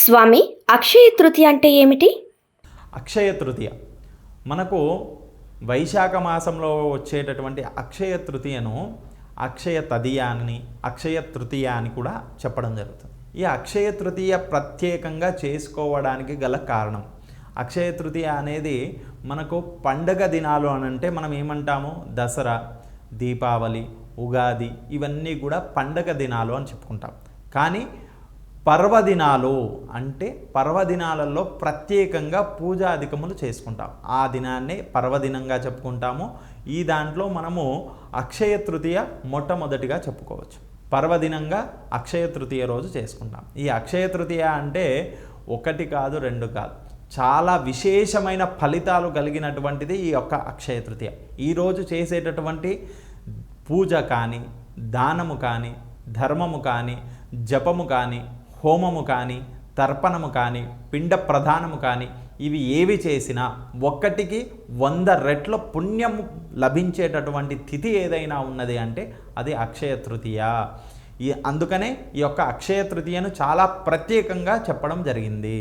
స్వామి, అక్షయ తృతీయ అంటే ఏమిటి? అక్షయ తృతీయ మనకు వైశాఖ మాసంలో వచ్చేటటువంటి అక్షయ తృతీయను అక్షయ తదియ అని అక్షయ తృతీయ అని కూడా చెప్పడం జరుగుతుంది. ఈ అక్షయ తృతీయ ప్రత్యేకంగా చేసుకోవడానికి గల కారణం, అక్షయ తృతీయ అనేది మనకు పండగ దినాలు అని అంటే మనం ఏమంటాము, దసరా, దీపావళి, ఉగాది ఇవన్నీ కూడా పండగ దినాలు అని చెప్పుకుంటాం. కానీ పర్వదినాలు అంటే పర్వదినాలలో ప్రత్యేకంగా పూజాధికములు చేసుకుంటాం. ఆ దినాన్ని పర్వదినంగా చెప్పుకుంటాము. ఈ దాంట్లో మనము అక్షయ తృతీయ మొట్టమొదటిగా చెప్పుకోవచ్చు. పర్వదినంగా అక్షయ తృతీయ రోజు చేసుకుంటాం. ఈ అక్షయ తృతీయ అంటే ఒకటి కాదు, రెండు కాదు, చాలా విశేషమైన ఫలితాలు కలిగినటువంటిది ఈ యొక్క అక్షయ తృతీయ. ఈరోజు చేసేటటువంటి పూజ కానీ, దానము కానీ, ధర్మము కానీ, జపము కానీ, హోమము కానీ, తర్పణము కానీ, పిండ ప్రధానము కానీ, ఇవి ఏవి చేసినా ఒక్కటికి 100 రెట్ల పుణ్యము లభించేటటువంటి తిథి ఏదైనా ఉన్నది అంటే అది అక్షయ తృతీయ. అందుకనే ఈ యొక్క అక్షయ తృతీయను చాలా ప్రత్యేకంగా చెప్పడం జరిగింది.